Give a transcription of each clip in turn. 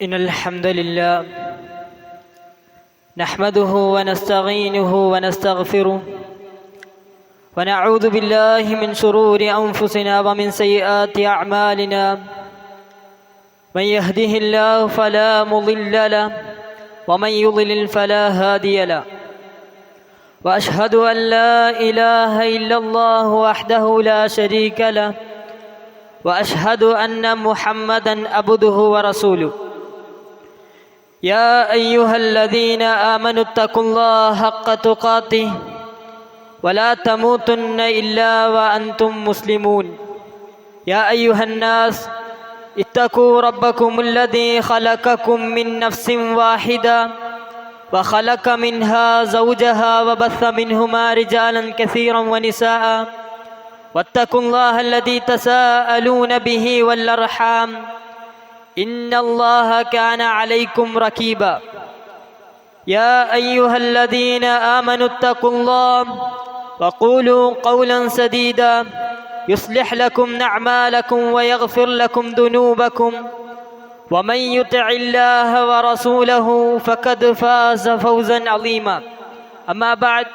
إن الحمد لله نحمده ونستعينه ونستغفره ونعوذ بالله من شرور أنفسنا ومن سيئات أعمالنا من يهده الله فلا مضل له ومن يضلل فلا هادي له وأشهد أن لا إله إلا الله وحده لا شريك له وأشهد أن محمدا عبده ورسوله يا أيها الذين آمنوا اتقوا الله حق تقاته ولا تموتن إلا وأنتم مسلمون يا أيها الناس اتقوا ربكم الذي خلقكم من نفس واحدة وخلق منها زوجها وبث منهما رجالا كثيرا ونساء واتقوا الله الذي تساءلون به والأرحام إن الله كان عليكم رقيبا يا أيها الذين آمنوا اتقوا الله وقولوا قولا سديدا يصلح لكم أعمالكم ويغفر لكم ذنوبكم ومن يطع الله ورسوله فقد فاز فوزا عظيما أما بعد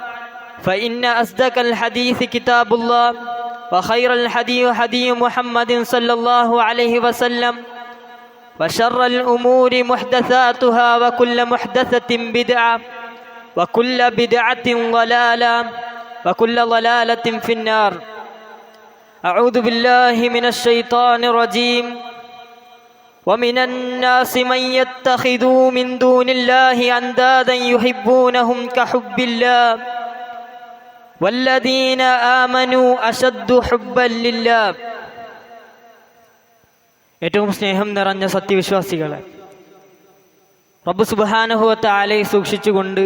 فإن أصدق الحديث كتاب الله وخير الحديث حديث محمد صلى الله عليه وسلم وشر الأمور محدثاتها وكل محدثة بدعة وكل بدعة ضلالة وكل ضلالة في النار أعوذ بالله من الشيطان الرجيم ومن الناس من يتخذ من دون الله أندادا يحبونهم كحب الله والذين آمنوا أشد حبا لله. ഏറ്റവും സ്നേഹം നിറഞ്ഞ സത്യവിശ്വാസികളെ, റബ്ബ് സുബ്ഹാനഹു വ തആലയെ സൂക്ഷിച്ചുകൊണ്ട്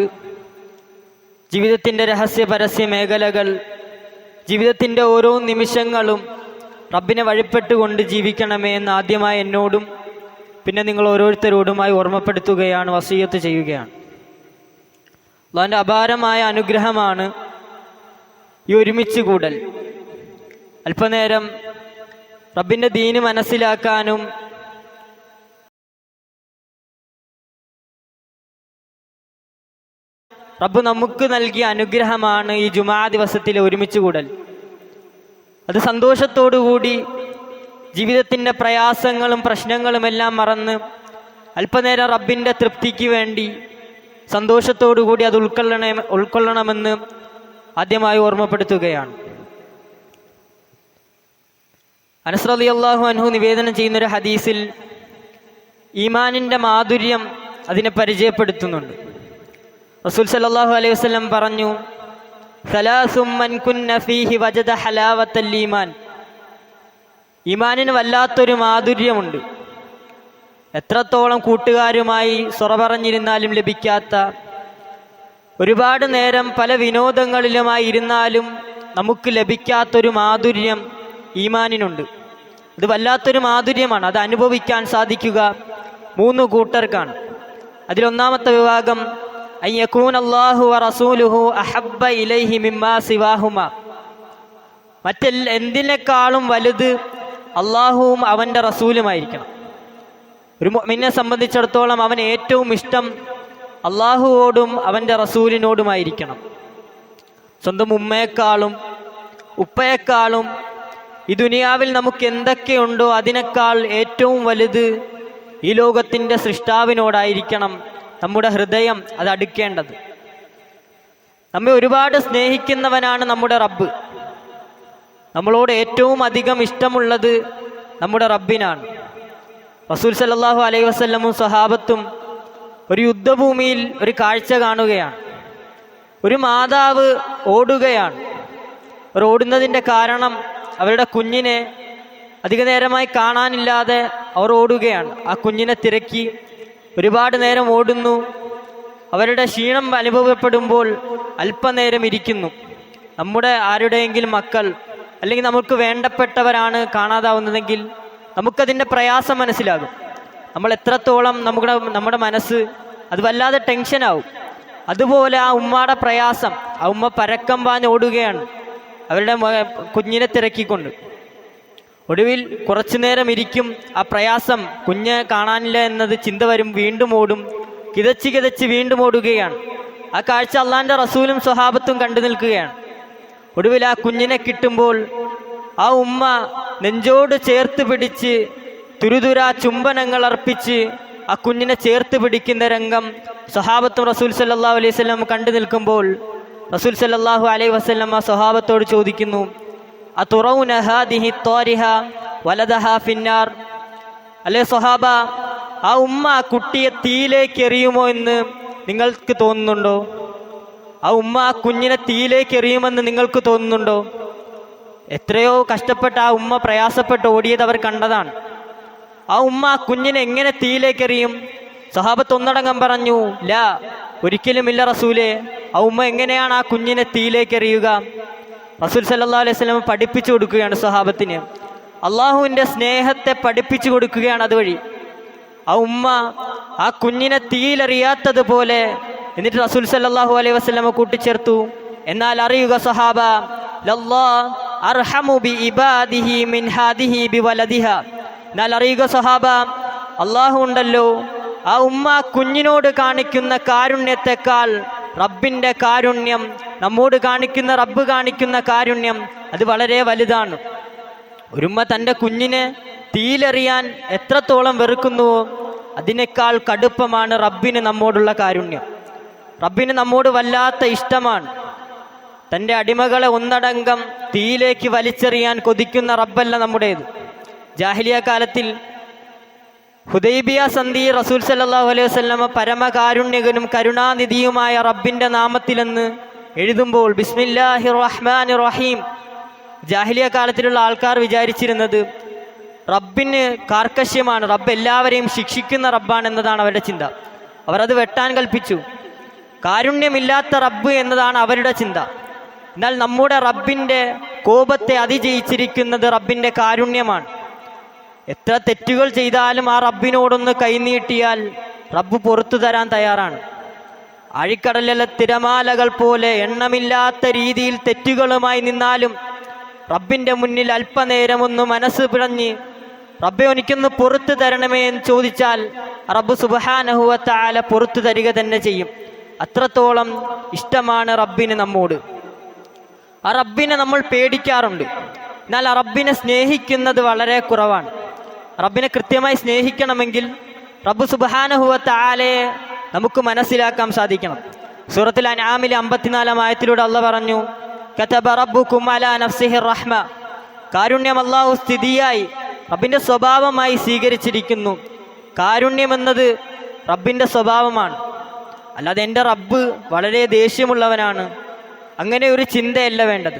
ജീവിതത്തിൻ്റെ രഹസ്യ പരസ്യ മേഖലകൾ, ജീവിതത്തിൻ്റെ ഓരോ നിമിഷങ്ങളും റബ്ബിനെ വഴിപ്പെട്ടുകൊണ്ട് ജീവിക്കണമേ എന്ന് ആദ്യമായി എന്നോടും പിന്നെ നിങ്ങൾ ഓരോരുത്തരോടുമായി ഓർമ്മപ്പെടുത്തുകയാണ്, വസിയത്ത് ചെയ്യുകയാണ്. അല്ലാഹുവിൻ്റെ അപാരമായ അനുഗ്രഹമാണ് ഈ ഒരുമിച്ച് കൂടൽ. അല്പനേരം റബ്ബിൻ്റെ ദീന് മനസ്സിലാക്കാനും റബ്ബ് നമുക്ക് നൽകിയ അനുഗ്രഹമാണ് ഈ ജുമാ ദിവസത്തിലെ ഒരുമിച്ച് കൂടൽ. അത് സന്തോഷത്തോടുകൂടി ജീവിതത്തിൻ്റെ പ്രയാസങ്ങളും പ്രശ്നങ്ങളുമെല്ലാം മറന്ന് അല്പനേരം റബ്ബിൻ്റെ തൃപ്തിക്ക് വേണ്ടി സന്തോഷത്തോടുകൂടി അത് ഉൾക്കൊള്ളണമെന്ന് ആദ്യമായി ഓർമ്മപ്പെടുത്തുകയാണ്. അനസ് റളിയല്ലാഹു അൻഹു നിവേദനം ചെയ്യുന്നൊരു ഹദീസിൽ ഈമാനിൻ്റെ മാധുര്യം അതിനെ പരിചയപ്പെടുത്തുന്നുണ്ട്. റസൂൽ സല്ലല്ലാഹു അലൈഹി വസല്ലം പറഞ്ഞു, സലാസും മൻ കുന്ന ഫീഹി വജദ ഹലാവത്തൽ ഈമാൻ. ഈമാനിന് വല്ലാത്തൊരു മാധുര്യമുണ്ട്. എത്രത്തോളം കൂട്ടുകാരുമായി സൊറ പറഞ്ഞിരുന്നാലും ലഭിക്കാത്ത, ഒരുപാട് നേരം പല വിനോദങ്ങളിലുമായി ഇരുന്നാലും നമുക്ക് ലഭിക്കാത്തൊരു മാധുര്യം ഈമാനിനുണ്ട്. ഇത് വല്ലാത്തൊരു മാധുര്യമാണ്. അത് അനുഭവിക്കാൻ സാധിക്കുക 3 കൂട്ടർക്കാണ്. അതിലൊന്നാമത്തെ വിഭാഗം അയ്യകൂന അല്ലാഹു വ റസൂലുഹു അഹബ്ബ ഇലൈഹി മിമ്മാ സിവാഹുമാ. എന്തിനേക്കാളും വലുത് അള്ളാഹുവും അവൻ്റെ റസൂലുമായിരിക്കണം. ഒരു മുഅ്മിനെ സംബന്ധിച്ചിടത്തോളം അവൻ ഏറ്റവും ഇഷ്ടം അള്ളാഹുവോടും അവൻ്റെ റസൂലിനോടുമായിരിക്കണം. സ്വന്തം ഉമ്മയെക്കാളും ഉപ്പയെക്കാളും ഈ ദുനിയാവിൽ നമുക്ക് എന്തൊക്കെയുണ്ടോ അതിനേക്കാൾ ഏറ്റവും വലുത് ഈ ലോകത്തിൻ്റെ സൃഷ്ടാവിനോടായിരിക്കണം നമ്മുടെ ഹൃദയം അത് അടുക്കേണ്ടത്. നമ്മെ ഒരുപാട് സ്നേഹിക്കുന്നവനാണ് നമ്മുടെ റബ്ബ്. നമ്മളോട് ഏറ്റവും അധികം ഇഷ്ടമുള്ളത് നമ്മുടെ റബ്ബിനാണ്. റസൂൽ സല്ലല്ലാഹു അലൈഹി വസല്ലമും സ്വഹാബത്തും ഒരു യുദ്ധഭൂമിയിൽ ഒരു കാഴ്ച കാണുകയാണ്. ഒരു മാതാവ് ഓടുകയാണ്. അവർ ഓടുന്നതിൻ്റെ കാരണം അവരുടെ കുഞ്ഞിനെ അധിക നേരമായി കാണാനില്ലാതെ അവർ ഓടുകയാണ്. ആ കുഞ്ഞിനെ തിരക്കി ഒരുപാട് നേരം ഓടുന്നു. അവരുടെ ക്ഷീണം അനുഭവപ്പെടുമ്പോൾ അല്പനേരം ഇരിക്കുന്നു. നമ്മുടെ ആരുടെയെങ്കിലും മക്കൾ അല്ലെങ്കിൽ നമുക്ക് വേണ്ടപ്പെട്ടവരാണ് കാണാതാവുന്നതെങ്കിൽ നമുക്കതിൻ്റെ പ്രയാസം മനസ്സിലാകും. നമ്മൾ എത്രത്തോളം നമ്മുടെ മനസ്സ് അത് വല്ലാതെ ടെൻഷനാവും. അതുപോലെ ആ ഉമ്മയുടെ പ്രയാസം, ആ ഉമ്മ പരക്കം പാഞ്ഞ് ഓടുകയാണ് അവരുടെ കുഞ്ഞിനെ തിരക്കിക്കൊണ്ട്. ഒടുവിൽ കുറച്ചു നേരം ഇരിക്കും. ആ പ്രയാസം, കുഞ്ഞ് കാണാനില്ല എന്നത് ചിന്ത വരും, വീണ്ടും ഓടും. കിതച്ച് വീണ്ടും ഓടുകയാണ്. ആ കാഴ്ച അള്ളാഹിൻ്റെ റസൂലും സ്വഹാബത്തും കണ്ടു നിൽക്കുകയാണ്. ഒടുവിൽ ആ കുഞ്ഞിനെ കിട്ടുമ്പോൾ ആ ഉമ്മ നെഞ്ചോട് ചേർത്ത് പിടിച്ച് തുരുതുരാ ചുംബനങ്ങൾ അർപ്പിച്ച് ആ കുഞ്ഞിനെ ചേർത്ത് പിടിക്കുന്ന രംഗം സ്വഹാബത്തും റസൂൽ സല്ലല്ലാഹു അലൈഹി വസല്ലം കണ്ടു നിൽക്കുമ്പോൾ റസൂൽ സല്ലല്ലാഹു അലൈഹി വസല്ലം ആ സ്വഹാബത്തോട് ചോദിക്കുന്നു, അതുറൗന ഹാദിഹി ത്വാരിഹ വലദഹ ഫിന്നാർ. അല്ലേ സ്വഹാബ, ആ ഉമ്മ ആ കുട്ടിയെ തീയിലേക്ക് എറിയുമോ എന്ന് നിങ്ങൾക്ക് തോന്നുന്നുണ്ടോ? ആ ഉമ്മ ആ കുഞ്ഞിനെ തീയിലേക്ക് എറിയുമെന്ന് നിങ്ങൾക്ക് തോന്നുന്നുണ്ടോ? എത്രയോ കഷ്ടപ്പെട്ട് ആ ഉമ്മ പ്രയാസപ്പെട്ട് ഓടിയത് അവർ കണ്ടതാണ്. ആ ഉമ്മ ആ കുഞ്ഞിനെ എങ്ങനെ തീയിലേക്ക് എറിയും? സ്വഹാബത്ത് ഒന്നടങ്കം പറഞ്ഞു, ലാ, ഒരിക്കലുമില്ല റസൂലേ. ആ ഉമ്മ എങ്ങനെയാണ് ആ കുഞ്ഞിനെ തീയിലേക്ക് എറിയുക? റസൂൽ സല്ലല്ലാഹു അലൈഹി വസല്ലം പഠിപ്പിച്ചു കൊടുക്കുകയാണ് സ്വഹാബത്തിന്. അള്ളാഹുവിൻ്റെ സ്നേഹത്തെ പഠിപ്പിച്ചു കൊടുക്കുകയാണ് അതുവഴി. ആ ഉമ്മ ആ കുഞ്ഞിനെ തീയിലെറിയാത്തതുപോലെ എന്നിട്ട് റസൂൽ സല്ലല്ലാഹു അലൈഹി വസല്ലം കൂട്ടിച്ചേർത്തു, എന്നാൽ അറിയുക സ്വഹാബ, ലല്ലാഹ് അർഹമു ബി ഇബാദിഹി മിൻ ഹാദിഹി ബി വലദിഹ. എന്നാൽ അറിയുക സ്വഹാബ, അള്ളാഹു ഉണ്ടല്ലോ, ആ ഉമ്മ കുഞ്ഞിനോട് കാണിക്കുന്ന കാരുണ്യത്തെക്കാൾ റബ്ബിൻ്റെ കാരുണ്യം, നമ്മോട് കാണിക്കുന്ന റബ്ബ് കാണിക്കുന്ന കാരുണ്യം അത് വളരെ വലുതാണ്. ഒരുമ്മ തൻ്റെ കുഞ്ഞിനെ തീയിലെറിയാൻ എത്രത്തോളം വെറുക്കുന്നുവോ അതിനേക്കാൾ കടുപ്പമാണ് റബ്ബിന് നമ്മോടുള്ള കാരുണ്യം. റബ്ബിന് നമ്മോട് വല്ലാത്ത ഇഷ്ടമാണ്. തൻ്റെ അടിമകളെ ഒന്നടങ്കം തീയിലേക്ക് വലിച്ചെറിയാൻ കൊതിക്കുന്ന റബ്ബല്ല നമ്മുടേത്. ജാഹിലിയ കാലത്തിൽ ഹുദൈബിയ സന്ധി റസൂൽ സല്ലല്ലാഹു അലൈഹി വസല്ലം പരമകാരുണ്യകനും കരുണാനിധിയുമായ റബ്ബിൻ്റെ നാമത്തിലെന്ന് എഴുതുമ്പോൾ ബിസ്മില്ലാഹിർ റഹ്മാനിർ റഹീം, ജാഹിലിയ കാലത്തിലുള്ള ആൾക്കാർ വിചാരിച്ചിരുന്നത് റബ്ബിന് കാർക്കശ്യമാണ്, റബ്ബ് എല്ലാവരെയും ശിക്ഷിക്കുന്ന റബ്ബാണ് എന്നതാണ് അവരുടെ ചിന്ത. അവരത് വെട്ടാൻ കൽപ്പിച്ചു. കാരുണ്യമില്ലാത്ത റബ്ബ് എന്നതാണ് അവരുടെ ചിന്ത. എന്നാൽ നമ്മുടെ റബ്ബിൻ്റെ കോപത്തെ അതിജയിച്ചിരിക്കുന്നത് റബ്ബിൻ്റെ കാരുണ്യമാണ്. എത്ര തെറ്റുകൾ ചെയ്താലും ആ റബ്ബിനോടൊന്ന് കൈനീട്ടിയാൽ റബ്ബ് പുറത്തു തരാൻ തയ്യാറാണ്. ആഴിക്കടലിലെ തിരമാലകൾ പോലെ എണ്ണമില്ലാത്ത രീതിയിൽ തെറ്റുകളുമായി നിന്നാലും റബ്ബിൻ്റെ മുന്നിൽ അല്പനേരം ഒന്ന് മനസ്സ് പിടഞ്ഞ് റബ്ബെ എനിക്കൊന്ന് പുറത്തു തരണമേ എന്ന് ചോദിച്ചാൽ റബ്ബ് സുബ്ഹാനഹു വ തആല പുറത്തു തരിക തന്നെ ചെയ്യും. അത്രത്തോളം ഇഷ്ടമാണ് റബ്ബിന് നമ്മോട്. ആ റബ്ബിനെ നമ്മൾ പേടിക്കാറുണ്ട്, എന്നാൽ ആ റബ്ബിനെ സ്നേഹിക്കുന്നത് വളരെ കുറവാണ്. റബ്ബിനെ കൃത്യമായി സ്നേഹിക്കണമെങ്കിൽ റബ്ബ് സുബ്ഹാനഹു വ തആലയെ നമുക്ക് മനസ്സിലാക്കാൻ സാധിക്കണം. സൂറത്തുൽ അൻആമിലെ 54-ാം ആയത്തിലൂടെ അല്ലാഹ് പറഞ്ഞു, കതബ റബ്ബുകും അലാ നഫ്സിഹിർ റഹ്മ. കാരുണ്യം അല്ലാഹു സ്ഥിതിയായി റബ്ബിൻ്റെ സ്വഭാവമായി സ്വീകരിച്ചിരിക്കുന്നു. കാരുണ്യമെന്നത് റബ്ബിൻ്റെ സ്വഭാവമാണ്. അല്ലാതെ എൻ്റെ റബ്ബ് വളരെ ദേഷ്യമുള്ളവനാണ്, അങ്ങനെ ഒരു ചിന്തയല്ല വേണ്ടത്.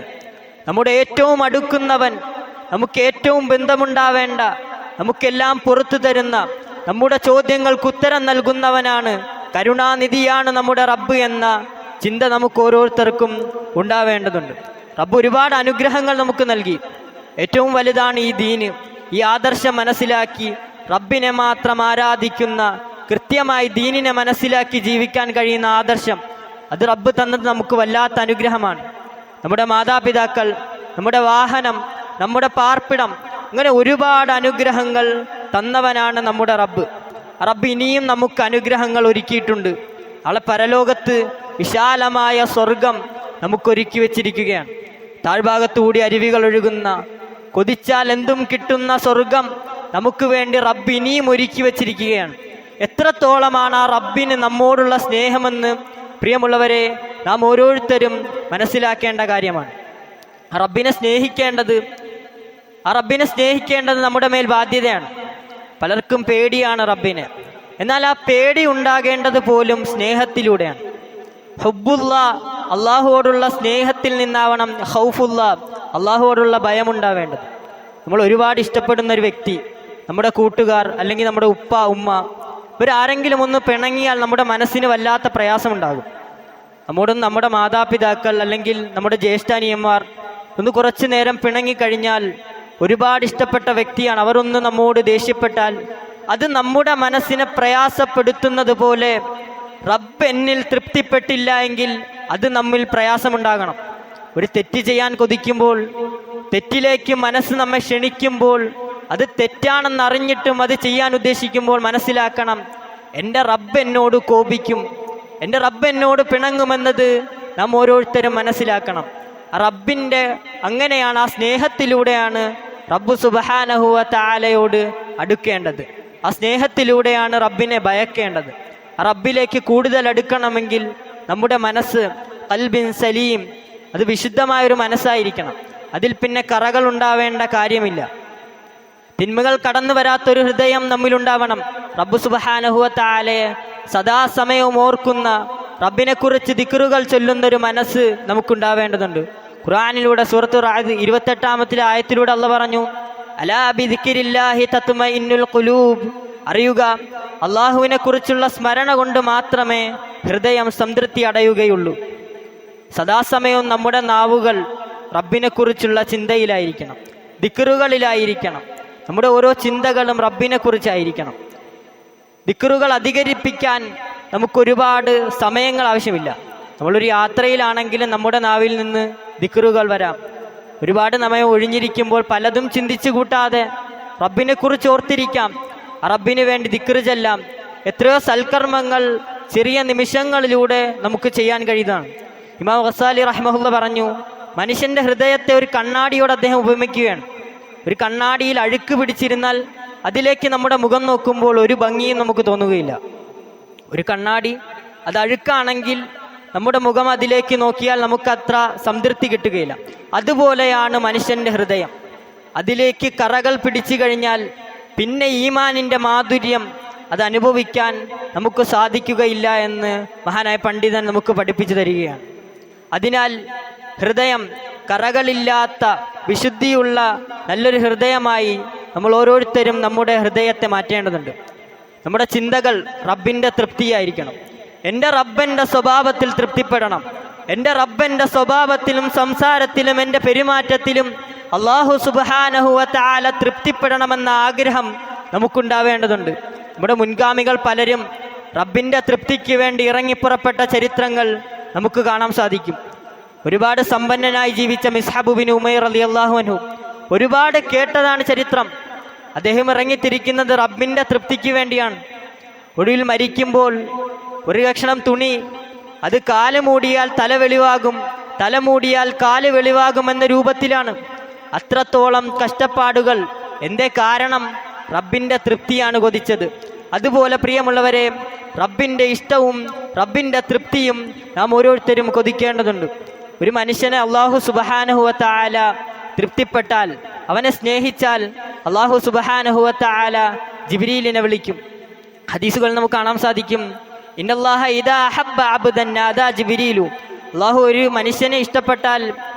നമ്മുടെ ഏറ്റവും അടുക്കുന്നവൻ, നമുക്ക് ഏറ്റവും ബന്ധമുണ്ടാവേണ്ട, നമുക്കെല്ലാം പുറത്തു തരുന്ന, നമ്മുടെ ചോദ്യങ്ങൾക്ക് ഉത്തരം നൽകുന്നവനാണ്, കരുണാനിധിയാണ് നമ്മുടെ റബ്ബ് എന്ന ചിന്ത നമുക്ക് ഓരോരുത്തർക്കും ഉണ്ടാവേണ്ടതുണ്ട്. റബ്ബ് ഒരുപാട് അനുഗ്രഹങ്ങൾ നമുക്ക് നൽകി. ഏറ്റവും വലുതാണ് ഈ ദീന്. ഈ ആദർശം മനസ്സിലാക്കി റബ്ബിനെ മാത്രം ആരാധിക്കുന്ന, കൃത്യമായി ദീനിനെ മനസ്സിലാക്കി ജീവിക്കാൻ കഴിയുന്ന ആദർശം, അത് റബ്ബ് തന്നത് നമുക്ക് വല്ലാത്ത അനുഗ്രഹമാണ്. നമ്മുടെ മാതാപിതാക്കൾ, നമ്മുടെ വാഹനം, നമ്മുടെ പാർപ്പിടം, അങ്ങനെ ഒരുപാട് അനുഗ്രഹങ്ങൾ തന്നവനാണ് നമ്മുടെ റബ്ബ്. റബ്ബ് ഇനിയും നമുക്ക് അനുഗ്രഹങ്ങൾ ഒരുക്കിയിട്ടുണ്ട്. നാളെ പരലോകത്ത് വിശാലമായ സ്വർഗം നമുക്കൊരുക്കി വെച്ചിരിക്കുകയാണ്. താഴ്ഭാഗത്തുകൂടി അരുവികൾ ഒഴുകുന്ന, കൊതിച്ചാൽ എന്തും കിട്ടുന്ന സ്വർഗം നമുക്ക് വേണ്ടി റബ്ബ് ഇനിയും ഒരുക്കി വെച്ചിരിക്കുകയാണ്. എത്രത്തോളമാണ് ആ റബ്ബിന് നമ്മോടുള്ള സ്നേഹമെന്ന് പ്രിയമുള്ളവരെ നാം ഓരോരുത്തരും മനസ്സിലാക്കേണ്ട കാര്യമാണ്. ആ റബ്ബിനെ സ്നേഹിക്കേണ്ടത് നമ്മുടെ മേൽ ബാധ്യതയാണ്. പലർക്കും പേടിയാണ് റബ്ബിനെ. എന്നാൽ ആ പേടി ഉണ്ടാകേണ്ടത് പോലും സ്നേഹത്തിലൂടെയാണ്. ഹുബ്ബുള്ള, അള്ളാഹുവോടുള്ള സ്നേഹത്തിൽ നിന്നാവണം ഖൗഫുള്ള, അള്ളാഹുവോടുള്ള ഭയമുണ്ടാവേണ്ടത്. നമ്മൾ ഒരുപാട് ഇഷ്ടപ്പെടുന്ന ഒരു വ്യക്തി, നമ്മുടെ കൂട്ടുകാർ, അല്ലെങ്കിൽ നമ്മുടെ ഉപ്പ ഉമ്മ, ഇവരാരെങ്കിലും ഒന്ന് പിണങ്ങിയാൽ നമ്മുടെ മനസ്സിന് വല്ലാത്ത പ്രയാസമുണ്ടാകും. നമ്മോടും നമ്മുടെ മാതാപിതാക്കൾ അല്ലെങ്കിൽ നമ്മുടെ ജ്യേഷ്ഠാനിയന്മാർ ഒന്ന് കുറച്ചു നേരം പിണങ്ങിക്കഴിഞ്ഞാൽ, ഒരുപാട് ഇഷ്ടപ്പെട്ട വ്യക്തിയാണ്, അവരൊന്ന് നമ്മോട് ദേഷ്യപ്പെട്ടാൽ അത് നമ്മുടെ മനസ്സിനെ പ്രയാസപ്പെടുത്തുന്നത് പോലെ റബ്ബ് എന്നിൽ തൃപ്തിപ്പെട്ടില്ല എങ്കിൽ അത് നമ്മിൽ പ്രയാസമുണ്ടാകണം. ഒരു തെറ്റ് ചെയ്യാൻ കൊതിക്കുമ്പോൾ തെറ്റിലേക്ക് മനസ്സ് നമ്മെ ക്ഷണിക്കുമ്പോൾ, അത് തെറ്റാണെന്നറിഞ്ഞിട്ടും അത് ചെയ്യാൻ ഉദ്ദേശിക്കുമ്പോൾ മനസ്സിലാക്കണം, എൻ്റെ റബ്ബ് എന്നോട് കോപിക്കും, എൻ്റെ റബ്ബ് എന്നോട് പിണങ്ങുമെന്നത് നാം ഓരോരുത്തരും മനസ്സിലാക്കണം. റബ്ബിൻ്റെ അങ്ങനെയാണ്, ആ സ്നേഹത്തിലൂടെയാണ് റബ്ബ് സുബ്ഹാനഹു വ തആലയോട് അടുക്കേണ്ടത്. ആ സ്നേഹത്തിലൂടെയാണ് റബ്ബിനെ ഭയക്കേണ്ടത്. റബ്ബിലേക്ക് കൂടുതൽ അടുക്കണമെങ്കിൽ നമ്മുടെ മനസ്സ് ഖൽബിൻ സലീം, അത് വിശുദ്ധമായൊരു മനസ്സായിരിക്കണം. അതിൽ പിന്നെ കറകൾ ഉണ്ടാവേണ്ട കാര്യമില്ല. തിന്മകൾ കടന്നു വരാത്തൊരു ഹൃദയം നമ്മിലുണ്ടാവണം. റബ്ബ് സുബ്ഹാനഹു വ തആലയെ സദാസമയവും ഓർക്കുന്ന, റബ്ബിനെക്കുറിച്ച് ദിക്റുകൾ ചൊല്ലുന്നൊരു മനസ്സ് നമുക്കുണ്ടാവേണ്ടതുണ്ട്. ഖുർആനിലൂടെ സൂറത്തുർ റഅദ് 28-ാമത്തെ ആയത്തിലൂടെ അല്ലാഹ് പറഞ്ഞു, അലാ ബിദിക്രില്ലാഹി തത്മഇന്നുൽ ഖുലൂബ്, അറിയുക, അള്ളാഹുവിനെ കുറിച്ചുള്ള സ്മരണ കൊണ്ട് മാത്രമേ ഹൃദയം സംതൃപ്തി അടയുകയുള്ളൂ. സദാസമയവും നമ്മുടെ നാവുകൾ റബ്ബിനെക്കുറിച്ചുള്ള ചിന്തയിലായിരിക്കണം, ദിക്റുകളിലായിരിക്കണം. നമ്മുടെ ഓരോ ചിന്തകളും റബ്ബിനെ കുറിച്ചായിരിക്കണം. ദിക്റുകൾ അധികരിപ്പിക്കാൻ നമുക്കൊരുപാട് സമയങ്ങൾ ആവശ്യമില്ല. നമ്മളൊരു യാത്രയിലാണെങ്കിലും നമ്മുടെ നാവിൽ നിന്ന് ദിക്റുകൾ വരാം. ഒരുപാട് സമയം ഒഴിഞ്ഞിരിക്കുമ്പോൾ പലതും ചിന്തിച്ചു കൂട്ടാതെ റബ്ബിനെക്കുറിച്ച് ഓർത്തിരിക്കാം, റബ്ബിന് വേണ്ടി ദിക്റ് ചെല്ലാം. എത്രയോ സൽക്കർമ്മങ്ങൾ ചെറിയ നിമിഷങ്ങളിലൂടെ നമുക്ക് ചെയ്യാൻ കഴിയുന്നതാണ്. ഇമാം ഗസാലി റഹ്മഹുല്ല പറഞ്ഞു, മനുഷ്യൻ്റെ ഹൃദയത്തെ ഒരു കണ്ണാടിയോട് അദ്ദേഹം ഉപമിക്കുകയാണ്. ഒരു കണ്ണാടിയിൽ അഴുക്ക് പിടിച്ചിരുന്നാൽ അതിലേക്ക് നമ്മുടെ മുഖം നോക്കുമ്പോൾ ഒരു ഭംഗിയും നമുക്ക് തോന്നുകയില്ല. ഒരു കണ്ണാടി അത് അഴുക്കാണെങ്കിൽ നമ്മുടെ മുഖം അതിലേക്ക് നോക്കിയാൽ നമുക്ക് അത്ര സംതൃപ്തി കിട്ടുകയില്ല. അതുപോലെയാണ് മനുഷ്യൻ്റെ ഹൃദയം. അതിലേക്ക് കറകൾ പിടിച്ചു കഴിഞ്ഞാൽ പിന്നെ ഈമാനിൻ്റെ മാധുര്യം അത് അനുഭവിക്കാൻ നമുക്ക് സാധിക്കുകയില്ല എന്ന് മഹാനായ പണ്ഡിതൻ നമുക്ക് പഠിപ്പിച്ചു തരികയാണ്. അതിനാൽ ഹൃദയം കറകളില്ലാത്ത വിശുദ്ധിയുള്ള നല്ലൊരു ഹൃദയമായി നമ്മൾ ഓരോരുത്തരും നമ്മുടെ ഹൃദയത്തെ മാറ്റേണ്ടതുണ്ട്. നമ്മുടെ ചിന്തകൾ റബ്ബിൻ്റെ തൃപ്തിയായിരിക്കണം. എൻ്റെ റബ്ബൻ്റെ സ്വഭാവത്തിൽ തൃപ്തിപ്പെടണം. എൻ്റെ റബ്ബൻ്റെ സ്വഭാവത്തിലും സംസാരത്തിലും എൻ്റെ പെരുമാറ്റത്തിലും അല്ലാഹു സുബ്ഹാനഹു വ തആല തൃപ്തിപ്പെടണമെന്ന ആഗ്രഹം നമുക്കുണ്ടാവേണ്ടതുണ്ട്. നമ്മുടെ മുൻഗാമികൾ പലരും റബ്ബിൻ്റെ തൃപ്തിക്ക് വേണ്ടി ഇറങ്ങിപ്പുറപ്പെട്ട ചരിത്രങ്ങൾ നമുക്ക് കാണാൻ സാധിക്കും. ഒരുപാട് സമ്പന്നനായി ജീവിച്ച മിസ്അബ് ബിൻ ഉമൈർ റളിയല്ലാഹു അൻഹു ഒരുപാട് കേട്ടതാണ് ചരിത്രം. അദ്ദേഹം ഇറങ്ങിത്തിരിക്കുന്നത് റബ്ബിൻ്റെ തൃപ്തിക്ക് വേണ്ടിയാണ്. ഒടുവിൽ മരിക്കുമ്പോൾ ഒരു കഷണം തുണി, അത് കാല് മൂടിയാൽ തല വെളിവാകും, തല മൂടിയാൽ കാല് വെളിവാകുമെന്ന രൂപത്തിലാണ്. അത്രത്തോളം കഷ്ടപ്പാടുകൾ. എന്തേ കാരണം? റബ്ബിൻ്റെ തൃപ്തിയാണ് കൊതിച്ചത്. അതുപോലെ പ്രിയമുള്ളവരെ, റബ്ബിൻ്റെ ഇഷ്ടവും റബ്ബിൻ്റെ തൃപ്തിയും നാം ഓരോരുത്തരും കൊതിക്കേണ്ടതുണ്ട്. ഒരു മനുഷ്യനെ അല്ലാഹു സുബ്ഹാനഹു വ തആല തൃപ്തിപ്പെട്ടാൽ, അവനെ സ്നേഹിച്ചാൽ അല്ലാഹു സുബ്ഹാനഹു വ തആല ജിബ്രീലിനെ വിളിക്കും. ഹദീസുകൾ നമുക്ക് കാണാൻ സാധിക്കും, ഇന്നല്ലാഹ ഇദാ അഹബ്ബ അബ്ദൻ നാദാ ജിബ്രീലു. അല്ലാഹു ഒരു മനുഷ്യനെ ഇഷ്ടപ്പെട്ടാൽ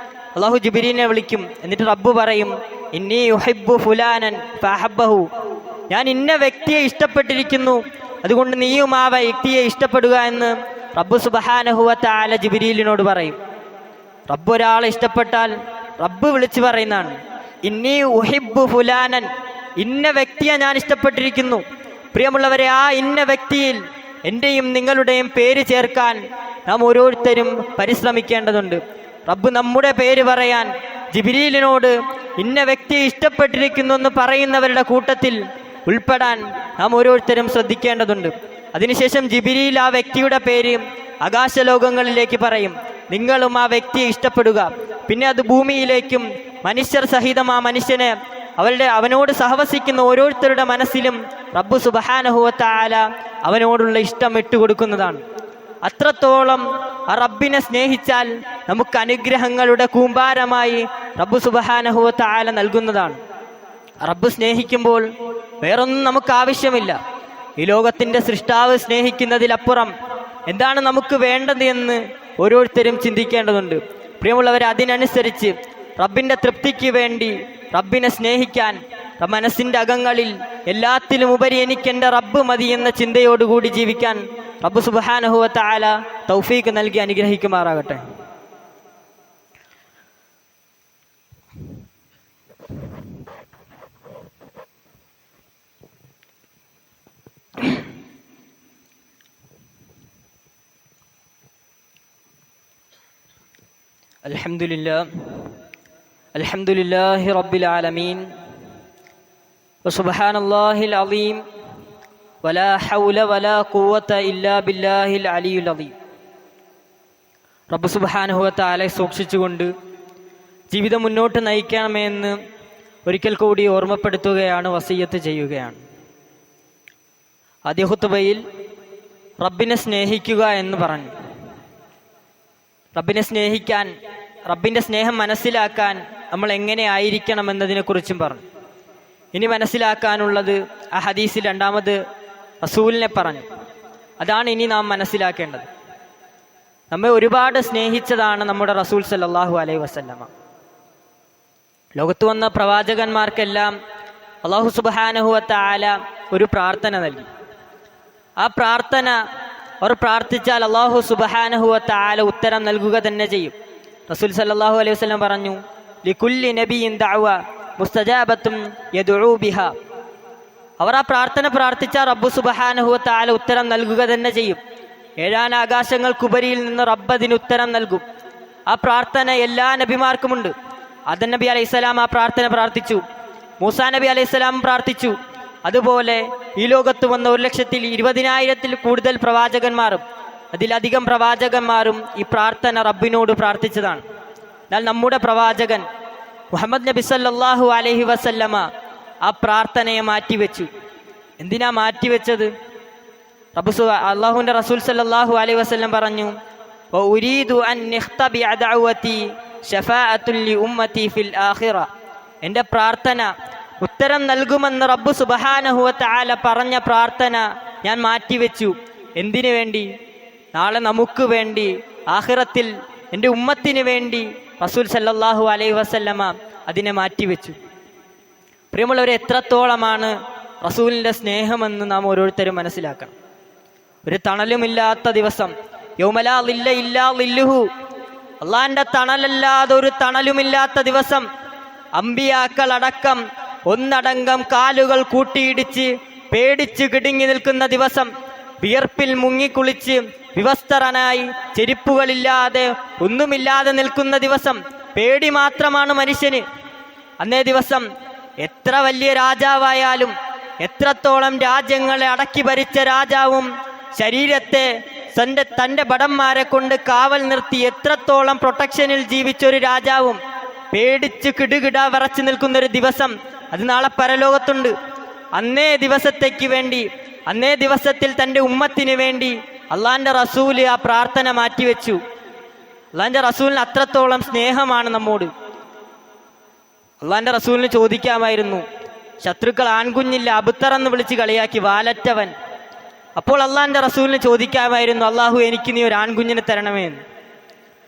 അല്ലാഹു ജിബ്രീലിനെ വിളിക്കും. എന്നിട്ട് റബ്ബ് പറയും, ഇന്നി യുഹിബ്ബു ഫുലാനൻ ഫഅഹബ്ബഹു, ഞാൻ ഇന്ന വ്യക്തിയെ ഇഷ്ടപ്പെട്ടിരിക്കുന്നു, അതുകൊണ്ട് നീയും ആ വ്യക്തിയെ ഇഷ്ടപ്പെടുക എന്ന് റബ്ബ് സുബ്ഹാനഹു വ തആല ജിബ്രീലിനോട് പറയും. റബ്ബ് ഒരാളെ ഇഷ്ടപ്പെട്ടാൽ റബ്ബ് വിളിച്ചു പറയുന്നതാണ്, ഇന്നി ഉഹിബ്ബു ഫുലാനൻ, ഇന്ന വ്യക്തിയെ ഞാൻ ഇഷ്ടപ്പെട്ടിരിക്കുന്നു. പ്രിയമുള്ളവരെ, ആ ഇന്ന വ്യക്തിയിൽ എൻ്റെയും നിങ്ങളുടെയും പേര് ചേർക്കാൻ നാം ഓരോരുത്തരും പരിശ്രമിക്കേണ്ടതുണ്ട്. റബ്ബ് നമ്മുടെ പേര് പറയാൻ ജിബ്രീലിനോട് ഇന്ന വ്യക്തിയെ ഇഷ്ടപ്പെട്ടിരിക്കുന്നു എന്ന് പറയുന്നവരുടെ കൂട്ടത്തിൽ ഉൾപ്പെടാൻ നാം ഓരോരുത്തരും ശ്രദ്ധിക്കേണ്ടതുണ്ട്. അതിനുശേഷം ജിബ്രീൽ ആ വ്യക്തിയുടെ പേര് ആകാശലോകങ്ങളിലേക്ക് പറയും, നിങ്ങളും ആ വ്യക്തിയെ ഇഷ്ടപ്പെടുക. പിന്നെ അത് ഭൂമിയിലേക്കും മനുഷ്യർ സഹിതം ആ മനുഷ്യനെ അവനോട് സഹവസിക്കുന്ന ഓരോരുത്തരുടെ മനസ്സിലും റബ്ബ് സുബ്ഹാനഹു വ തആല അവനോടുള്ള ഇഷ്ടം ഇട്ടുകൊടുക്കുന്നതാണ്. അത്രത്തോളം ആ റബ്ബിനെ സ്നേഹിച്ചാൽ നമുക്ക് അനുഗ്രഹങ്ങളുടെ കൂമ്പാരമായി റബ്ബ് സുബ്ഹാനഹു വ തആല നൽകുന്നതാണ്. റബ്ബ് സ്നേഹിക്കുമ്പോൾ വേറൊന്നും നമുക്ക് ആവശ്യമില്ല. ഈ ലോകത്തിൻ്റെ സൃഷ്ടാവ് സ്നേഹിക്കുന്നതിലപ്പുറം എന്താണ് നമുക്ക് വേണ്ടത് എന്ന് ഓരോരുത്തരും ചിന്തിക്കേണ്ടതുണ്ട്. പ്രിയമുള്ളവരെ, അതിനനുസരിച്ച് റബ്ബിൻ്റെ തൃപ്തിക്ക് വേണ്ടി റബ്ബിനെ സ്നേഹിക്കാൻ മനസ്സിൻ്റെ അകങ്ങളിൽ എല്ലാത്തിലും ഉപരി എനിക്കെൻ്റെ റബ്ബ് മതി എന്ന ചിന്തയോടുകൂടി ജീവിക്കാൻ റബ്ബ് സുബ്ഹാനഹു വ തആല തൗഫീഖ് നൽകി അനുഗ്രഹിക്കുമാറാകട്ടെ. അൽഹംദുലില്ലാഹ് അൽഹംദുലില്ലാഹി റബ്ബിൽ ആലമീൻ വസുബ്ഹാനല്ലാഹിൽ അളീം വലാ ഹൗല വലാ ഖുവത ഇല്ലാ ബില്ലാഹിൽ അലിയുൽ അളീം. റബ്ബ് സുബ്ഹാനഹു വ തആലയെ സൂക്ഷിച്ചുകൊണ്ട് ജീവിതം മുന്നോട്ട് നയിക്കണമെന്ന് ഒരിക്കൽ കൂടി ഓർമ്മപ്പെടുത്തുകയാണ്, വസിയ്യത്ത് ചെയ്യുകയാണ്. ആദ്യ ഖുത്ബയിൽ റബ്ബിനെ സ്നേഹിക്കുക എന്ന് പറഞ്ഞു. റബ്ബിനെ സ്നേഹിക്കാൻ, റബ്ബിൻ്റെ സ്നേഹം മനസ്സിലാക്കാൻ നമ്മൾ എങ്ങനെ ആയിരിക്കണം എന്നതിനെക്കുറിച്ചും പറഞ്ഞു. ഇനി മനസ്സിലാക്കാനുള്ളത് ആ ഹദീസിൽ രണ്ടാമത് റസൂലിനെ പറഞ്ഞു. അതാണ് ഇനി നാം മനസ്സിലാക്കേണ്ടത്. നമ്മെ ഒരുപാട് സ്നേഹിച്ചതാണ് നമ്മുടെ റസൂൽ സല്ലല്ലാഹു അലൈഹി വസല്ലമ. ലോകത്ത് വന്ന പ്രവാചകന്മാർക്കെല്ലാം അല്ലാഹു സുബ്ഹാനഹു വ തആല ഒരു പ്രാർത്ഥന നൽകി. ആ പ്രാർത്ഥന അവർ പ്രാർത്ഥിച്ചാൽ അല്ലാഹു സുബ്ഹാനഹു വ തആല ഉത്തരം നൽകുക തന്നെ ചെയ്യും. റസൂൽ സല്ലല്ലാഹു അലൈഹി വസല്ലം പറഞ്ഞു, ലികുല്ലി നബിയിൻ ദഅവ മുസ്തജാബത്തും യദ്ഉ ബിഹാ. അവർ ആ പ്രാർത്ഥന പ്രാർത്ഥിച്ചാൽ റബ്ബ് സുബ്ഹാനഹു വ തആല ഉത്തരം നൽകുക തന്നെ ചെയ്യും. ഏഴാനാകാശങ്ങൾക്കുപരിയിൽ നിന്ന് റബ്ബ് അതിന് ഉത്തരം നൽകും. ആ പ്രാർത്ഥന എല്ലാ നബിമാർക്കുമുണ്ട്. ആദം നബി അലൈഹിസ്സലാം ആ പ്രാർത്ഥന പ്രാർത്ഥിച്ചു. മൂസാ നബി അലൈഹിസ്സലാം പ്രാർത്ഥിച്ചു. അതുപോലെ ഈ ലോകത്ത് വന്ന 1,20,000-ൽ കൂടുതൽ പ്രവാചകന്മാരും അതിലധികം പ്രവാചകന്മാരും ഈ പ്രാർത്ഥന റബ്ബിനോട് പ്രാർത്ഥിച്ചതാണ്. എന്നാൽ നമ്മുടെ പ്രവാചകൻ മുഹമ്മദ് നബി സല്ലല്ലാഹു അലൈഹി വസല്ലമ ആ പ്രാർത്ഥനയെ മാറ്റിവെച്ചു. എന്തിനാ മാറ്റിവെച്ചത്? അള്ളാഹുവിൻ്റെ റസൂൽ സല്ലല്ലാഹു അലൈഹി വസല്ലം പറഞ്ഞു, വഉരീദു അൻ നിഖ്തബിഅ ദഅവതി ശഫാഅത്തുൻ ലി ഉമ്മതി ഫിൽ ആഖിറ. എൻ്റെ പ്രാർത്ഥന ഉത്തരം നൽകുമെന്ന് റബ്ബ് സുബ്ഹാനഹു വ തആല പറഞ്ഞ പ്രാർത്ഥന ഞാൻ മാറ്റിവെച്ചു. എന്തിനു വേണ്ടി? നാളെ നമുക്ക് വേണ്ടി, ആഖിറത്തിൽ എൻ്റെ ഉമ്മത്തിന് വേണ്ടി റസൂൽ സല്ലല്ലാഹു അലൈഹി വസല്ലമ അതിനെ മാറ്റിവെച്ചു. പ്രിയമുള്ളവരെ, എത്രത്തോളമാണ് റസൂലിൻ്റെ സ്നേഹമെന്ന് നാം ഓരോരുത്തരും മനസ്സിലാക്കണം. ഒരു തണലുമില്ലാത്ത ദിവസം, യൗമലാ ളില്ല ഇല്ലാ ളില്ലുഹു, അള്ളാഹിൻ്റെ തണലല്ലാതെ ഒരു തണലുമില്ലാത്ത ദിവസം, അമ്പിയാക്കളടക്കം ഒന്നടങ്കം കാലുകൾ കൂട്ടിയിടിച്ച് പേടിച്ച് കിടുങ്ങി നിൽക്കുന്ന ദിവസം, വിയർപ്പിൽ മുങ്ങിക്കുളിച്ച് വിവസ്ത്രനായി ചെരുപ്പുകളില്ലാതെ ഒന്നുമില്ലാതെ നിൽക്കുന്ന ദിവസം, പേടി മാത്രമാണ് മനുഷ്യന്. അന്നേ ദിവസം എത്ര വലിയ രാജാവായാലും, എത്രത്തോളം രാജ്യങ്ങളെ അടക്കി ഭരിച്ച രാജാവും ശരീരത്തെ തൻ്റെ ഭടന്മാരെ കൊണ്ട് കാവൽ നിർത്തി എത്രത്തോളം പ്രൊട്ടക്ഷനിൽ ജീവിച്ചൊരു രാജാവും പേടിച്ച് കിടുകിട വിറച്ചു നിൽക്കുന്നൊരു ദിവസം അത് നാളെ പരലോകത്തുണ്ട്. അന്നേ ദിവസത്തേക്ക് വേണ്ടി, അന്നേ ദിവസത്തിൽ തൻ്റെ ഉമ്മത്തിന് വേണ്ടി അള്ളാഹിൻ്റെ റസൂല് ആ പ്രാർത്ഥന മാറ്റിവെച്ചു. അള്ളാഹിൻ്റെ റസൂലിന് അത്രത്തോളം സ്നേഹമാണ് നമ്മോട്. അള്ളാഹിൻ്റെ റസൂലിന് ചോദിക്കാമായിരുന്നു, ശത്രുക്കൾ ആൺകുഞ്ഞില്ല അബുത്തറെന്ന് വിളിച്ച് കളിയാക്കി വാലറ്റവൻ. അപ്പോൾ അള്ളാഹിൻ്റെ റസൂലിന് ചോദിക്കാമായിരുന്നു, അള്ളാഹു എനിക്ക് നീ ഒരു ആൺകുഞ്ഞിനെ തരണമേ എന്ന്.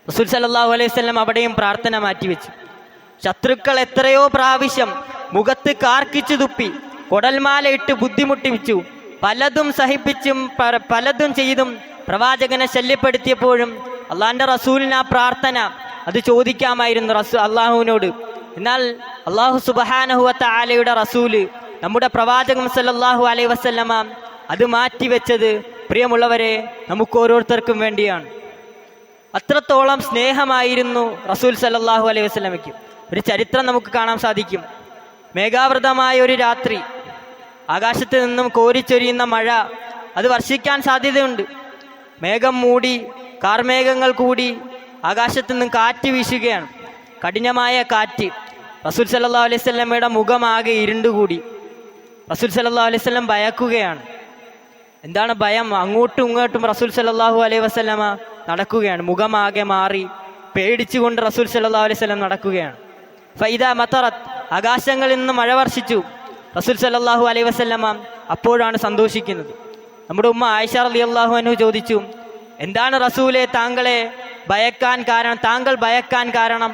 റസൂൽ സല്ലല്ലാഹു അലൈഹി വസല്ലം അവിടെയും പ്രാർത്ഥന മാറ്റിവെച്ചു. ശത്രുക്കൾ എത്രയോ പ്രാവശ്യം മുഖത്ത് കാർക്കിച്ചു തുപ്പി, കൊടൽമാല ഇട്ട് ബുദ്ധിമുട്ടിച്ചു, പലതും സഹിപ്പിച്ചും പലതും ചെയ്തും പ്രവാചകനെ ശല്യപ്പെടുത്തിയപ്പോഴും അള്ളാഹിൻ്റെ റസൂലിന് ആ പ്രാർത്ഥന അത് ചോദിക്കാമായിരുന്നു അള്ളാഹുവിനോട്. എന്നാൽ അള്ളാഹു സുബ്ഹാനഹു വ തആലയുടെ റസൂല്, നമ്മുടെ പ്രവാചകൻ സല്ലല്ലാഹു അലൈഹി വസല്ലമ അത് മാറ്റിവെച്ചത് പ്രിയമുള്ളവരെ നമുക്ക് ഓരോരുത്തർക്കും വേണ്ടിയാണ്. അത്രത്തോളം സ്നേഹമായിരുന്നു റസൂൽ സല്ലല്ലാഹു അലൈഹി വസല്ലമയ്ക്ക്. ഒരു ചരിത്രം നമുക്ക് കാണാൻ സാധിക്കും. മേഘാവൃതമായ ഒരു രാത്രി, ആകാശത്ത് നിന്നും കോരിച്ചൊരിയുന്ന മഴ അത് വർഷിക്കാൻ സാധ്യതയുണ്ട്. മേഘം മൂടി, കാർമേഘങ്ങൾ കൂടി, ആകാശത്ത് നിന്നും കാറ്റ് വീശുകയാണ്, കഠിനമായ കാറ്റ്. റസൂൽ സല്ലല്ലാഹു അലൈഹി വസല്ലമയുടെ മുഖമാകെ ഇരുണ്ടുകൂടി. റസൂൽ സല്ലല്ലാഹു അലൈഹി വസല്ലം ഭയക്കുകയാണ്. എന്താണ് ഭയം? അങ്ങോട്ടും ഇങ്ങോട്ടും റസൂൽ സല്ലല്ലാഹു അലൈഹി വസല്ലമ നടക്കുകയാണ്. മുഖമാകെ മാറി പേടിച്ചുകൊണ്ട് റസൂൽ സല്ലല്ലാഹു അലൈഹി വസല്ലം നടക്കുകയാണ്. ഫൈദാ മതറത്ത്, ആകാശങ്ങളിൽ നിന്ന് മഴ വർഷിച്ചു. റസൂൽ സല്ലല്ലാഹു അലൈഹി വസല്ലമ അപ്പോഴാണ് സന്തോഷിക്കുന്നത്. നമ്മുടെ ഉമ്മ ആയിഷ റളിയല്ലാഹു അൻഹ ചോദിച്ചു, എന്താണ് റസൂലെ താങ്കൾ ഭയക്കാൻ കാരണം?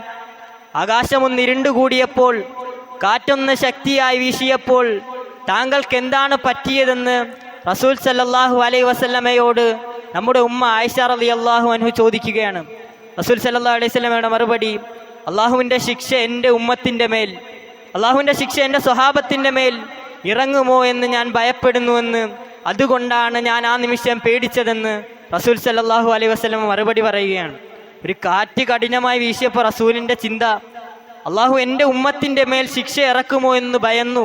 ആകാശമൊന്ന് ഇരുണ്ടുകൂടിയപ്പോൾ, കാറ്റൊന്ന് ശക്തിയായി വീശിയപ്പോൾ താങ്കൾക്ക് എന്താണ് പറ്റിയതെന്ന് റസൂൽ സല്ലല്ലാഹു അലൈഹി വസല്ലമയോട് നമ്മുടെ ഉമ്മ ആയിഷ റളിയല്ലാഹു അൻഹ ചോദിക്കുകയാണ്. റസൂൽ സല്ലല്ലാഹു അലൈഹി വസല്ലമയുടെ മറുപടി, അള്ളാഹുവിൻ്റെ ശിക്ഷ എൻ്റെ ഉമ്മത്തിൻ്റെ മേൽ, അള്ളാഹുവിൻ്റെ ശിക്ഷ എൻ്റെ സ്വഹാബത്തിൻ്റെ മേൽ ഇറങ്ങുമോ എന്ന് ഞാൻ ഭയപ്പെടുന്നുവെന്ന്, അതുകൊണ്ടാണ് ഞാൻ ആ നിമിഷം പേടിച്ചതെന്ന് റസൂൽ സല്ലല്ലാഹു അലൈഹി വസല്ലം മറുപടി പറയുകയാണ്. ഒരു കാറ്റ് കഠിനമായി വീശിയപ്പോൾ റസൂലിൻ്റെ ചിന്ത, അള്ളാഹു എൻ്റെ ഉമ്മത്തിൻ്റെ മേൽ ശിക്ഷ ഇറക്കുമോ എന്ന് ഭയന്നു.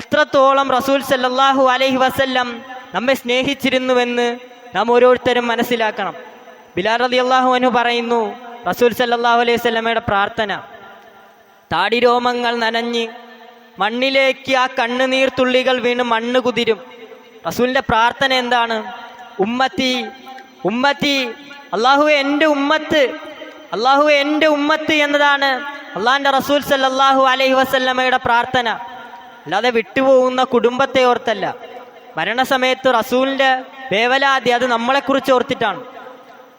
അത്രത്തോളം റസൂൽ സല്ലല്ലാഹു അലൈഹി വസല്ലം നമ്മെ സ്നേഹിച്ചിരുന്നുവെന്ന് നാം ഓരോരുത്തരും മനസ്സിലാക്കണം. ബിലാൽ റളിയല്ലാഹു അൻഹു പറയുന്നു, റസൂൽ സല്ലല്ലാഹു അലൈഹി വസല്ലമയുടെ പ്രാർത്ഥന, താടിരോമങ്ങൾ നനഞ്ഞ് മണ്ണിലേക്ക് ആ കണ്ണുനീർ തുള്ളികൾ വീണ് മണ്ണ് കുതിരും. റസൂലിൻ്റെ പ്രാർത്ഥന എന്താണ്? ഉമ്മത്തി ഉമ്മത്തി, അള്ളാഹുവെ എൻ്റെ ഉമ്മത്ത്, അള്ളാഹുവെ എൻ്റെ ഉമ്മത്ത് എന്നതാണ് അള്ളാഹിൻ്റെ റസൂൽ സല്ലല്ലാഹു അലൈഹി വസല്ലമയുടെ പ്രാർത്ഥന. അല്ലാതെ വിട്ടുപോകുന്ന കുടുംബത്തെ ഓർത്തല്ല. മരണസമയത്ത് റസൂലിൻ്റെ വേവലാതി അത് നമ്മളെക്കുറിച്ച് ഓർത്തിട്ടാണ്.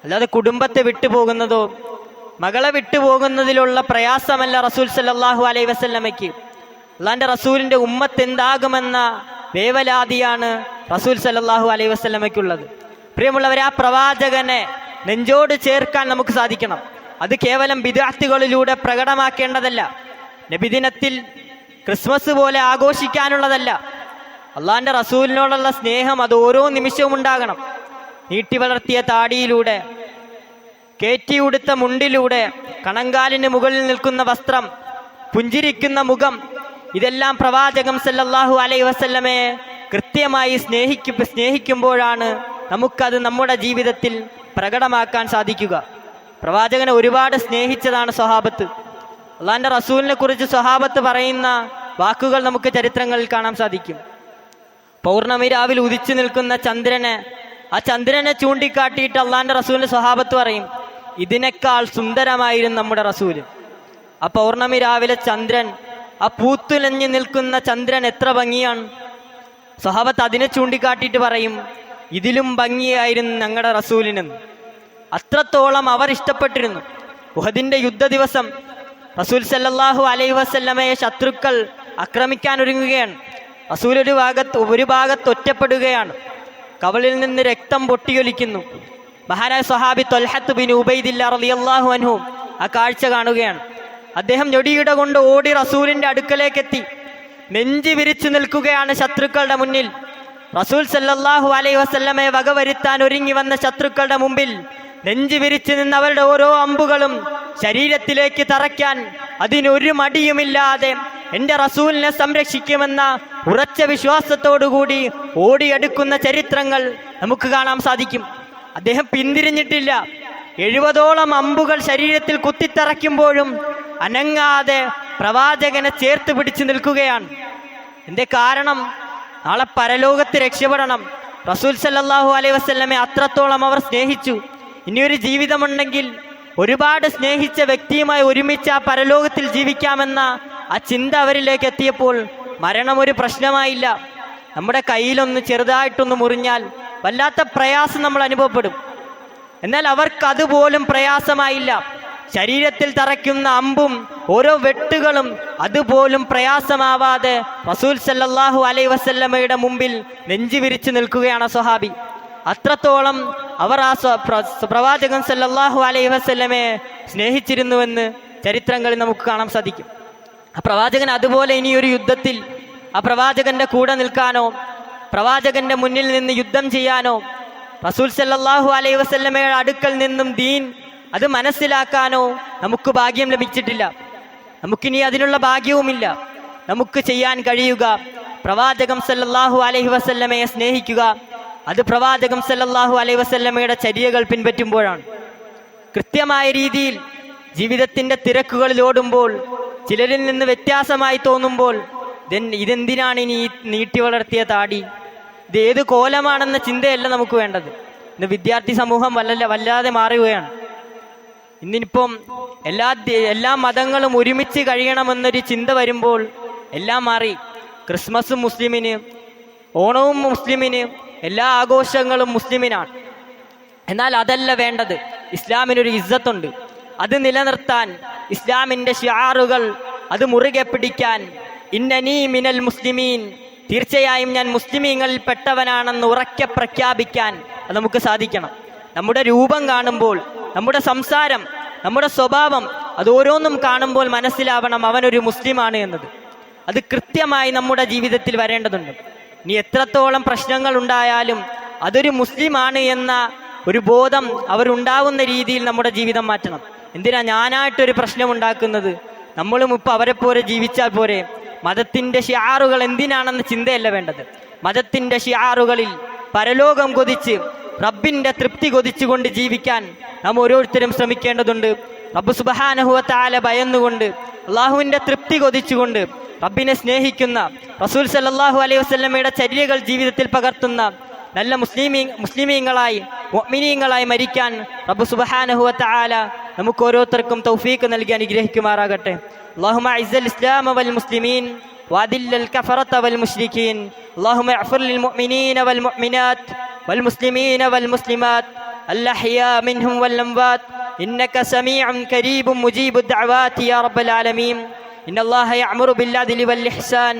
അല്ലാതെ കുടുംബത്തെ വിട്ടുപോകുന്നതോ മകളെ വിട്ടുപോകുന്നതിലുള്ള പ്രയാസമല്ല റസൂൽ സല്ലല്ലാഹു അലൈഹി വസല്ലമയ്ക്ക്. അള്ളാഹിൻ്റെ റസൂലിൻ്റെ ഉമ്മത്ത് എന്താകുമെന്ന വേവലാതിയാണ് റസൂൽ സല്ലല്ലാഹു അലൈഹി വസല്ലമയ്ക്കുള്ളത്. പ്രിയമുള്ളവരെ, ആ പ്രവാചകനെ നെഞ്ചോട് ചേർക്കാൻ നമുക്ക് സാധിക്കണം. അത് കേവലം ബിദ്അത്തുകളിലൂടെ പ്രകടമാക്കേണ്ടതല്ല. നബിദിനത്തിൽ ക്രിസ്മസ് പോലെ ആഘോഷിക്കാനുള്ളതല്ല. അള്ളാഹിൻ്റെ റസൂലിനോടുള്ള സ്നേഹം അത് ഓരോ നിമിഷവും ഉണ്ടാകണം. നീട്ടി വളർത്തിയ താടിയിലൂടെ, കയറ്റി ഉടുത്ത മുണ്ടിലൂടെ, കണങ്കാലിന് മുകളിൽ നിൽക്കുന്ന വസ്ത്രം, പുഞ്ചിരിക്കുന്ന മുഖം, ഇതെല്ലാം പ്രവാചകം സല്ലല്ലാഹു അലൈഹി വസല്ലമയെ കൃത്യമായി സ്നേഹിക്കുമ്പോഴാണ് നമുക്കത് നമ്മുടെ ജീവിതത്തിൽ പ്രകടമാക്കാൻ സാധിക്കുക. പ്രവാചകനെ ഒരുപാട് സ്നേഹിച്ചതാണ് സ്വഹാബത്ത്. അള്ളാഹിൻ്റെ റസൂലിനെ കുറിച്ച് സ്വഹാബത്ത് പറയുന്ന വാക്കുകൾ നമുക്ക് ചരിത്രങ്ങളിൽ കാണാൻ സാധിക്കും. പൗർണമി രാവിൽ ഉദിച്ചു നിൽക്കുന്ന ചന്ദ്രനെ, ആ ചന്ദ്രനെ ചൂണ്ടിക്കാട്ടിയിട്ട് അള്ളാഹിൻ്റെ റസൂലിൻ്റെ സ്വഹാബത്ത് പറയും, ഇതിനേക്കാൾ സുന്ദരമായിരുന്നു നമ്മുടെ റസൂല്. ആ പൗർണമി രാവിലെ ചന്ദ്രൻ, ആ പൂത്തുലഞ്ഞു നിൽക്കുന്ന ചന്ദ്രൻ എത്ര ഭംഗിയാണ്. സ്വഹാബത്ത് അതിനെ ചൂണ്ടിക്കാട്ടിയിട്ട് പറയും, ഇതിലും ഭംഗിയായിരുന്നു ഞങ്ങളുടെ റസൂലിനെന്ന്. അത്രത്തോളം അവർ ഇഷ്ടപ്പെട്ടിരുന്നു. ഉഹദിൻ്റെ യുദ്ധ ദിവസം റസൂൽ സല്ലല്ലാഹു അലൈഹി വസല്ലമയെ ശത്രുക്കൾ ആക്രമിക്കാൻ ഒരുങ്ങുകയാണ്. റസൂൽ ഒരു ഭാഗത്ത് ഒറ്റപ്പെടുകയാണ്. കവളിൽ നിന്ന് രക്തം പൊട്ടിയൊലിക്കുന്നു. മഹാനായ സ്വഹാബി ത്വൽഹത്ത് ബിൻ ഉബൈദില്ല റളിയല്ലാഹു അൻഹു ആ കാഴ്ച കാണുകയാണ്. അദ്ദേഹം ഞൊടിയിട കൊണ്ട് ഓടി റസൂലിൻ്റെ അടുക്കലേക്കെത്തി നെഞ്ച് വിരിച്ചു നിൽക്കുകയാണ് ശത്രുക്കളുടെ മുന്നിൽ. റസൂൽ സല്ലല്ലാഹു അലൈഹി വസല്ലമയെ വകവരുത്താൻ ഒരുങ്ങി വന്ന ശത്രുക്കളുടെ മുമ്പിൽ നെഞ്ച് വിരിച്ചു നിന്ന് അവരുടെ ഓരോ അമ്പുകളും ശരീരത്തിലേക്ക് തറയ്ക്കാൻ അതിനൊരു മടിയുമില്ലാതെ എൻ്റെ റസൂലിനെ സംരക്ഷിക്കുമെന്ന ഉറച്ച വിശ്വാസത്തോടുകൂടി ഓടിയെടുക്കുന്ന ചരിത്രങ്ങൾ നമുക്ക് കാണാൻ സാധിക്കും. അദ്ദേഹം പിന്തിരിഞ്ഞിട്ടില്ല. 70ഓളം അമ്പുകൾ ശരീരത്തിൽ കുത്തിത്തറയ്ക്കുമ്പോഴും അനങ്ങാതെ പ്രവാചകനെ ചേർത്ത് പിടിച്ചു നിൽക്കുകയാണ്. എന്തേ കാരണം? നാളെ പരലോകത്ത് രക്ഷപ്പെടണം. റസൂൽ സല്ലല്ലാഹു അലൈഹി വസല്ലമയെ അത്രത്തോളം അവർ സ്നേഹിച്ചു. ഇനിയൊരു ജീവിതമുണ്ടെങ്കിൽ ഒരുപാട് സ്നേഹിച്ച വ്യക്തിയുമായി ഒരുമിച്ച് ആ പരലോകത്തിൽ ജീവിക്കാമെന്ന ആ ചിന്ത അവരിലേക്ക് എത്തിയപ്പോൾ മരണം ഒരു പ്രശ്നമായില്ല. നമ്മുടെ കയ്യിലൊന്ന് ചെറുതായിട്ടൊന്ന് മുറിഞ്ഞാൽ വല്ലാത്ത പ്രയാസം നമ്മൾ അനുഭവപ്പെടും. എന്നാൽ അവർക്ക് അതുപോലും പ്രയാസമായില്ല. ശരീരത്തിൽ തറയ്ക്കുന്ന അമ്പും ഓരോ വെട്ടുകളും അതുപോലും പ്രയാസമാവാതെ റസൂൽ സല്ലല്ലാഹു അലൈഹി വസല്ലമയുടെ മുമ്പിൽ നെഞ്ചു വിരിച്ചു നിൽക്കുകയാണ് സ്വഹാബി. അത്രത്തോളം അവർ ആ പ്രവാചകൻ സല്ലല്ലാഹു അലൈഹി വസല്ലമയെ സ്നേഹിച്ചിരുന്നുവെന്ന് ചരിത്രങ്ങളിൽ നമുക്ക് കാണാൻ സാധിക്കും. ആ പ്രവാചകൻ അതുപോലെ ഇനിയൊരു യുദ്ധത്തിൽ ആ പ്രവാചകന്റെ കൂടെ നിൽക്കാനോ പ്രവാചകന്റെ മുന്നിൽ നിന്ന് യുദ്ധം ചെയ്യാനോ റസൂൽ സല്ലല്ലാഹു അലൈഹി വസല്ലമയുടെ അടുക്കൽ നിന്നും ദീൻ അത് മനസ്സിലാക്കാനോ നമുക്ക് ഭാഗ്യം ലഭിച്ചിട്ടില്ല. നമുക്കിനി അതിനുള്ള ഭാഗ്യവുമില്ല. നമുക്ക് ചെയ്യാൻ കഴിയുക പ്രവാചകം സല്ലല്ലാഹു അലൈഹി വസല്ലമയെ സ്നേഹിക്കുക. അത് പ്രവാചകം സല്ലല്ലാഹു അലൈഹി വസല്ലമയുടെ ചര്യകൾ പിൻപറ്റുമ്പോഴാണ്. കൃത്യമായ രീതിയിൽ ജീവിതത്തിൻ്റെ തിരക്കുകളിൽ ഓടുമ്പോൾ ചിലരിൽ നിന്ന് വ്യത്യാസമായി തോന്നുമ്പോൾ ഇതെന്തിനാണ് ഇനി നീട്ടി വളർത്തിയ താടി, ഇത് ഏത് കോലമാണെന്ന ചിന്തയല്ല നമുക്ക് വേണ്ടത്. ഇന്ന് വിദ്യാർത്ഥി സമൂഹം വല്ലാതെ മാറുകയാണ്. ഇന്നിപ്പം എല്ലാ മതങ്ങളും ഒരുമിച്ച് കഴിയണമെന്നൊരു ചിന്ത വരുമ്പോൾ എല്ലാം മാറി. ക്രിസ്മസും മുസ്ലിമിന്, ഓണവും മുസ്ലിമിന്, എല്ലാ ആഘോഷങ്ങളും മുസ്ലിമിനാണ്. എന്നാൽ അതല്ല വേണ്ടത്. ഇസ്ലാമിനൊരു ഇസ്സത്തുണ്ട്. അത് നിലനിർത്താൻ, ഇസ്ലാമിൻ്റെ ഷിആറുകൾ അത് മുറുകെ പിടിക്കാൻ, ഇന്നനീ മിനൽ മുസ്ലിമീൻ, തീർച്ചയായും ഞാൻ മുസ്ലിമീങ്ങളിൽ പെട്ടവനാണെന്ന് ഉറക്കെ പ്രഖ്യാപിക്കാൻ അത് നമുക്ക് സാധിക്കണം. നമ്മുടെ രൂപം കാണുമ്പോൾ, നമ്മുടെ സംസാരം, നമ്മുടെ സ്വഭാവം, അത് ഓരോന്നും കാണുമ്പോൾ മനസ്സിലാവണം അവനൊരു മുസ്ലിമാണ് എന്നത്. അത് കൃത്യമായി നമ്മുടെ ജീവിതത്തിൽ വരേണ്ടതുണ്ട്. ഇനി എത്രത്തോളം പ്രശ്നങ്ങൾ ഉണ്ടായാലും അതൊരു മുസ്ലിമാണ് എന്ന ഒരു ബോധം അവരുണ്ടാവുന്ന രീതിയിൽ നമ്മുടെ ജീവിതം മാറ്റണം. എന്തിനാ ഞാനായിട്ടൊരു പ്രശ്നം ഉണ്ടാക്കുന്നത്? നമ്മളും ഇപ്പോൾ അവരെ പോലെ ജീവിച്ചാൽ പോരെ? മതത്തിൻ്റെ ഷിആറുകൾ എന്തിനാണെന്ന ചിന്തയല്ല വേണ്ടത്. മതത്തിൻ്റെ ഷിആറുകളിൽ പരലോകം കൊതിച്ച് റബ്ബിൻ്റെ തൃപ്തി കൊതിച്ചുകൊണ്ട് ജീവിക്കാൻ നാം ഓരോരുത്തരും ശ്രമിക്കേണ്ടതുണ്ട്. റബ്ബ് സുബ്ഹാനഹു വ തആല ഭയന്നുകൊണ്ട്, അള്ളാഹുവിൻ്റെ തൃപ്തി കൊതിച്ചുകൊണ്ട്, റബ്ബിനെ സ്നേഹിക്കുന്ന, റസൂൽ സല്ലല്ലാഹു അലൈഹി വസല്ലമയുടെ ചര്യകൾ ജീവിതത്തിൽ പകർത്തുന്ന നല്ല മുസ്ലിമീങ്ങളായി മുഅ്മിനീങ്ങളായി മരിക്കാൻ റബ്ബ് സുബ്ഹാനഹു വ തആല നമുക്ക് ഓരോരുത്തർക്കും തൗഫീഖ് നൽകി അനുഗ്രഹിക്കുമാറാകട്ടെ. اللهم اعز الاسلام والمسلمين واذل الكفرة والمشركين. اللهم اغفر للمؤمنين والمؤمنات والمسلمين والمسلمات الأحياء منهم والأموات إنك سميع قريب مجيب الدعوات يا رب العالمين. إن الله يأمر بالعدل والإحسان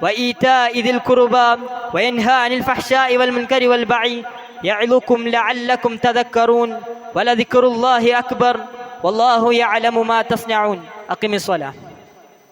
وإيتاء ذي القربى وينهى عن الفحشاء والمنكر والبغي يعظكم لعلكم تذكرون. ولذكر الله أكبر والله يعلم ما تصنعون. أقم الصلاة.